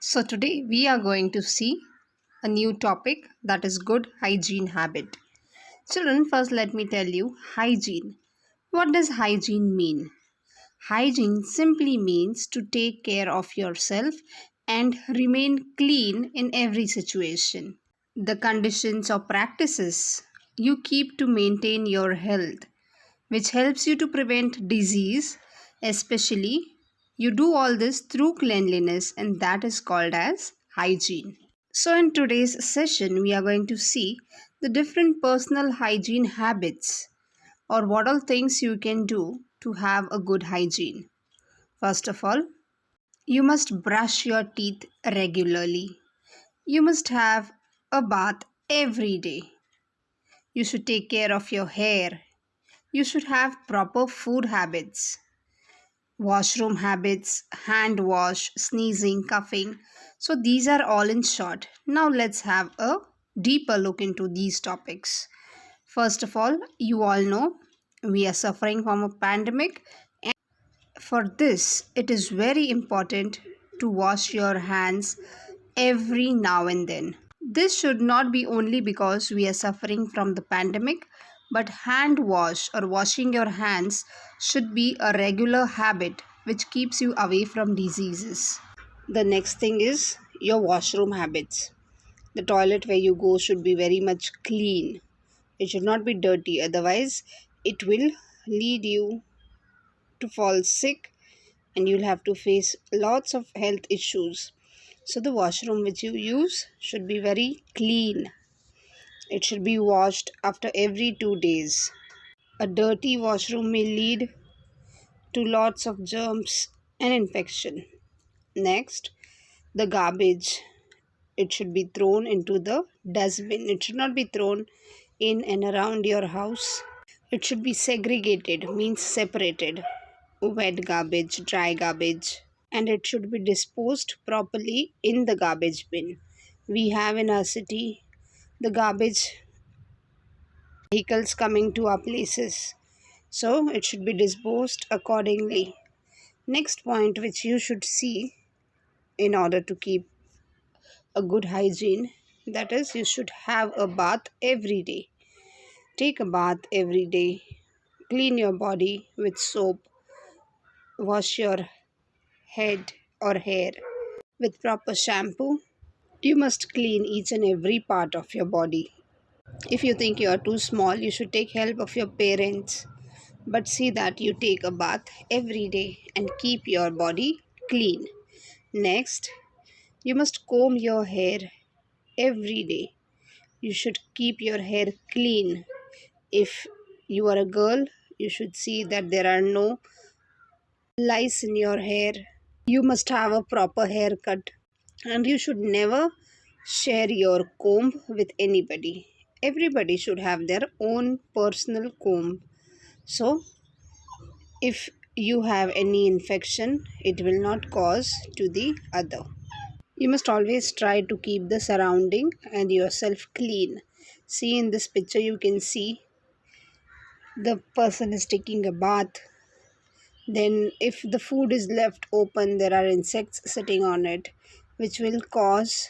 So, today we are going to see a new topic that is good hygiene habit. Children, first let me tell you hygiene. What does hygiene mean? Hygiene simply means to take care of yourself and remain clean in every situation. The conditions or practices you keep to maintain your health, which helps you to prevent disease, especially you do all this through cleanliness, and that is called as hygiene. So, in today's session, we are going to see the different personal hygiene habits or what all things you can do to have a good hygiene. First of all, you must brush your teeth regularly. You must have a bath every day. You should take care of your hair. You should have proper food habits, washroom habits, hand wash, sneezing, coughing. So, these are all in short. Now, let's have a deeper look into these topics. First of all, you all know we are suffering from a pandemic, and for this, it is very important to wash your hands every now and then. This should not be only because we are suffering from the pandemic, but hand wash or washing your hands should be a regular habit which keeps you away from diseases. The next thing is your washroom habits. The toilet where you go should be very much clean. It should not be dirty, otherwise, it will lead you to fall sick and you'll have to face lots of health issues. So, the washroom which you use should be very clean. It should be washed after every 2 days. A dirty washroom may lead to lots of germs and infection. Next, the garbage. It should be thrown into the dustbin. It should not be thrown in and around your house. It should be segregated, means separated. Wet garbage, dry garbage, and it should be disposed properly in the garbage bin. We have in our city the garbage vehicles coming to our places, so it should be disposed accordingly. Next point which you should see in order to keep a good hygiene, that is, you should have a bath every day. Take a bath every day, clean your body with soap, wash your head or hair with proper shampoo. You must clean each and every part of your body. If you think you are too small, you should take help of your parents. But see that you take a bath every day and keep your body clean. Next, you must comb your hair every day. You should keep your hair clean. If you are a girl, you should see that there are no lice in your hair. You must have a proper haircut, and you should never share your comb with anybody. Everybody should have their own personal comb. So, if you have any infection, it will not cause to the other. You must always try to keep the surrounding and yourself clean. See, in this picture, you can see the person is taking a bath. Then, if the food is left open, there are insects sitting on it, which will cause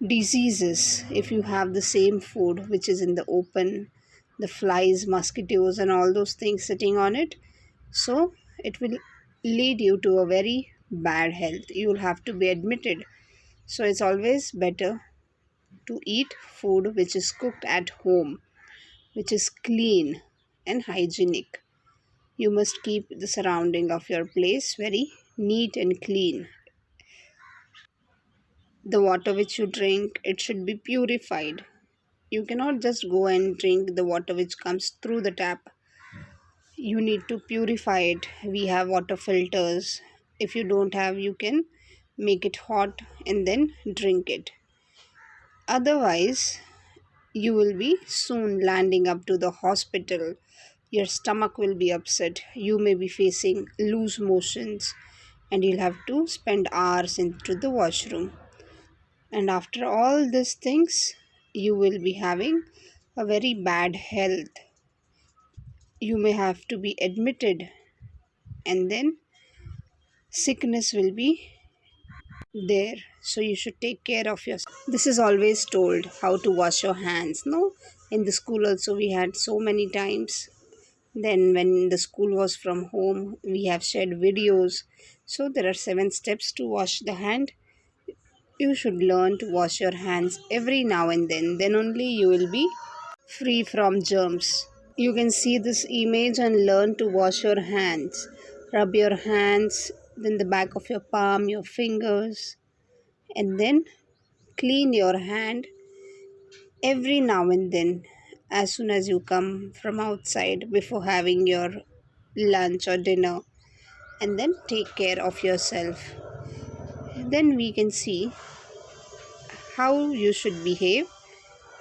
diseases. If you have the same food which is in the open, the flies, mosquitoes, and all those things sitting on it, so it will lead you to a very bad health. You will have to be admitted. So, it's always better to eat food which is cooked at home, which is clean and hygienic. You must keep the surrounding of your place very neat and clean. The water which you drink, it should be purified. You cannot just go and drink the water which comes through the tap. You need to purify it. We have water filters. If you don't have, you can make it hot and then drink it. Otherwise, you will be soon landing up to the hospital. Your stomach will be upset. You may be facing loose motions and you'll have to spend hours into the washroom. And after all these things, you will be having a very bad health. You may have to be admitted, and then sickness will be there. So you should take care of yourself. This is always told how to wash your hands. No, in the school also we had so many times. Then when the school was from home, we have shared videos. So there are 7 steps to wash the hand. You should learn to wash your hands every now and then. Then only you will be free from germs. You can see this image and learn to wash your hands. Rub your hands, then the back of your palm, your fingers, and then clean your hand every now and then as soon as you come from outside before having your lunch or dinner, and then take care of yourself. Then we can see how you should behave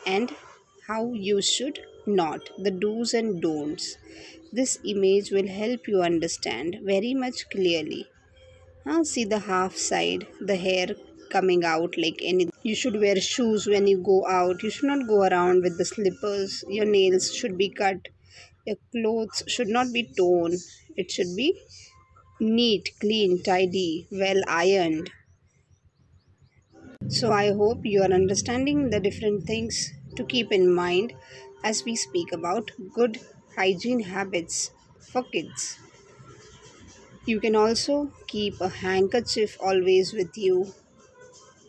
and how you should not, the do's and don'ts. This image will help you understand very much clearly. See the half side, the hair coming out like anything. You should wear shoes when you go out. You should not go around with the slippers. Your nails should be cut. Your clothes should not be torn. It should be neat, clean, tidy, well ironed. So I hope you are understanding the different things to keep in mind as we speak about good hygiene habits for kids. You can also keep a handkerchief always with you.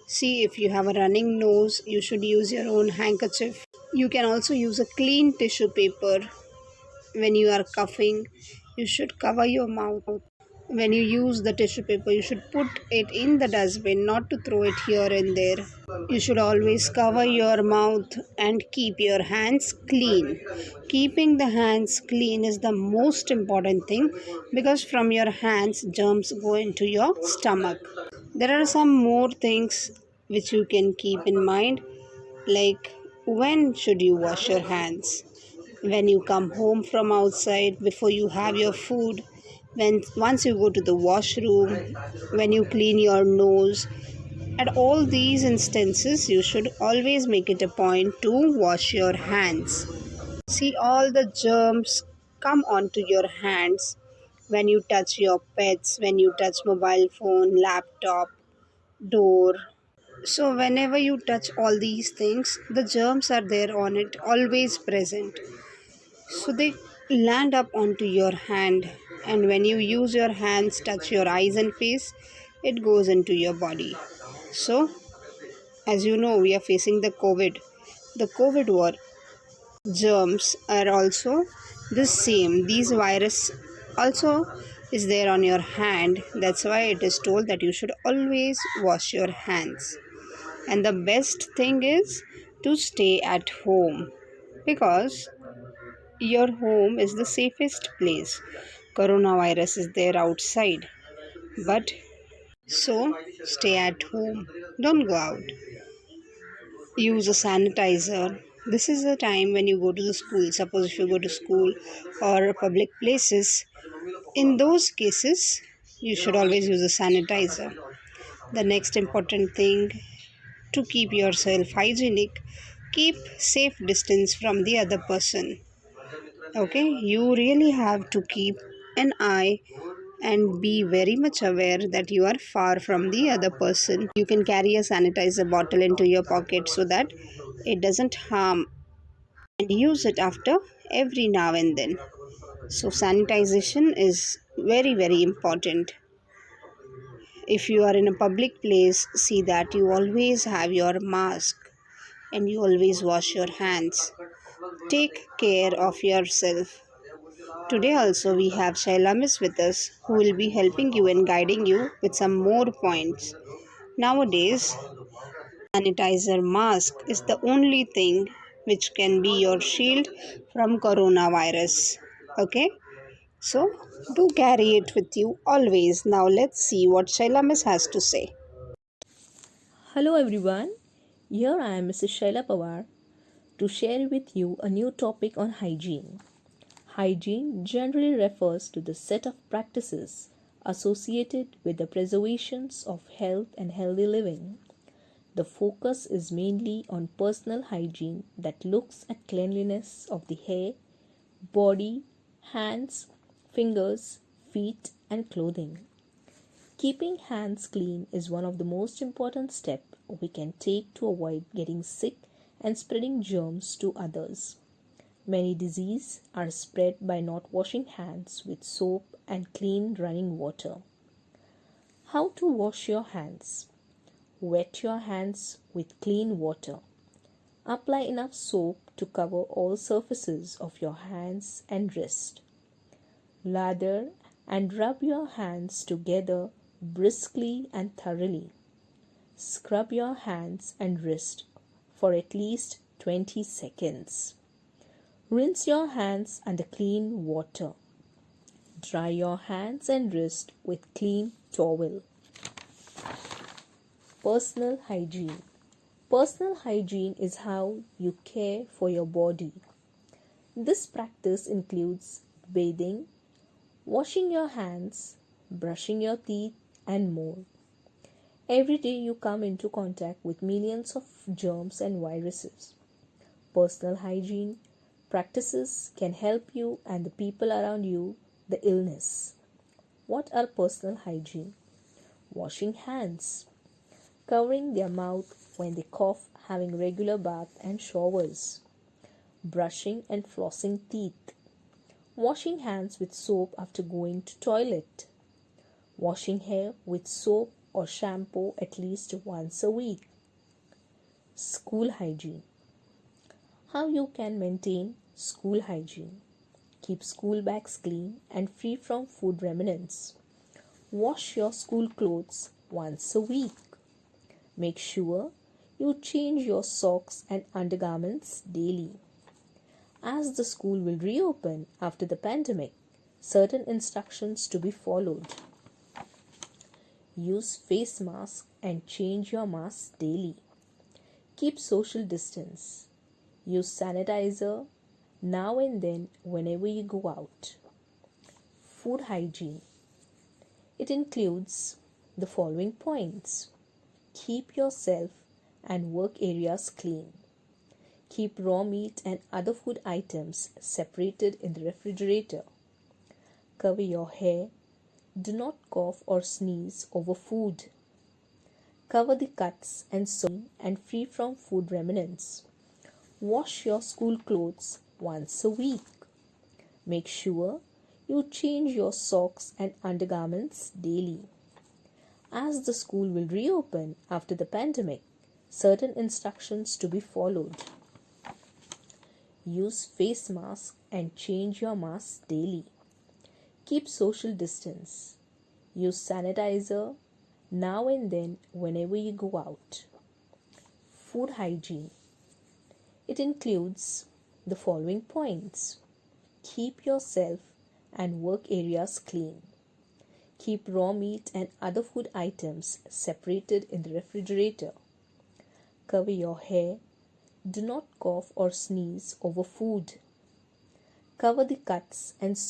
See, if you have a running nose, you should use your own handkerchief. You can also use a clean tissue paper. When you are coughing, you should cover your mouth. When you use the tissue paper, you should put it in the dustbin, not to throw it here and there. You should always cover your mouth and keep your hands clean. Keeping the hands clean is the most important thing because from your hands, germs go into your stomach. There are some more things which you can keep in mind, like when should you wash your hands? When you come home from outside, before you have your food, when once you go to the washroom, when you clean your nose. At all these instances, you should always make it a point to wash your hands. See, all the germs come onto your hands when you touch your pets, when you touch mobile phone, laptop, door. So whenever you touch all these things, the germs are there on it, always present. So they land up onto your hand, and when you use your hands, touch your eyes and face, it goes into your body. So, as you know, we are facing the COVID war. Germs are also the same. These virus also is there on your hand. That's why it is told that you should always wash your hands. And the best thing is to stay at home because your home is the safest place. Coronavirus is there outside. But so stay at home. Don't go out. Use a sanitizer. This is the time when you go to the school. Suppose if you go to school or public places, in those cases, you should always use a sanitizer. The next important thing to keep yourself hygienic, keep safe distance from the other person. Okay, you really have to keep an eye and be very much aware that you are far from the other person. You can carry a sanitizer bottle into your pocket so that it doesn't harm, and use it after every now and then. So sanitization is very very important. If you are in a public place, see that you always have your mask and you always wash your hands. Take care of yourself. Today also we have Shaila Miss with us who will be helping you and guiding you with some more points. Nowadays, sanitizer mask is the only thing which can be your shield from coronavirus. Okay? So do carry it with you always. Now let's see what Shaila Miss has to say. Hello everyone, here I am Mrs. Shaila Pawar to share with you a new topic on hygiene. Hygiene generally refers to the set of practices associated with the preservation of health and healthy living. The focus is mainly on personal hygiene that looks at cleanliness of the hair, body, hands, fingers, feet, and clothing. Keeping hands clean is one of the most important steps we can take to avoid getting sick and spreading germs to others. Many diseases are spread by not washing hands with soap and clean running water. How to wash your hands? Wet your hands with clean water. Apply enough soap to cover all surfaces of your hands and wrist. Lather and rub your hands together briskly and thoroughly. Scrub your hands and wrist for at least 20 seconds. Rinse your hands under clean water. Dry your hands and wrist with clean towel. Personal hygiene. Personal hygiene is how you care for your body. This practice includes bathing, washing your hands, brushing your teeth, and more. Every day you come into contact with millions of germs and viruses. Personal hygiene practices can help you and the people around you the illness. What are personal hygiene? Washing hands, covering their mouth when they cough, having regular bath and showers, brushing and flossing teeth, washing hands with soap after going to toilet, washing hair with soap or shampoo at least once a week. School hygiene. How you can maintain school hygiene? Keep school bags clean and free from food remnants. Wash your school clothes once a week. Make sure you change your socks and undergarments daily. As the school will reopen after the pandemic, certain instructions to be followed. Use face mask and change your mask daily. Keep social distance. Use sanitizer now and then whenever you go out. Food hygiene. It includes the following points. Keep yourself and work areas clean. Keep raw meat and other food items separated in the refrigerator. Cover your hair. Do not cough or sneeze over food. Cover the cuts and sew and free from food remnants. Wash your school clothes once a week. Make sure you change your socks and undergarments daily. As the school will reopen after the pandemic, certain instructions to be followed. Use face mask and change your mask daily. Keep social distance. Use sanitizer now and then whenever you go out. Food hygiene. It includes the following points. Keep yourself and work areas clean. Keep raw meat and other food items separated in the refrigerator. Cover your hair. Do not cough or sneeze over food. Cover the cuts and sew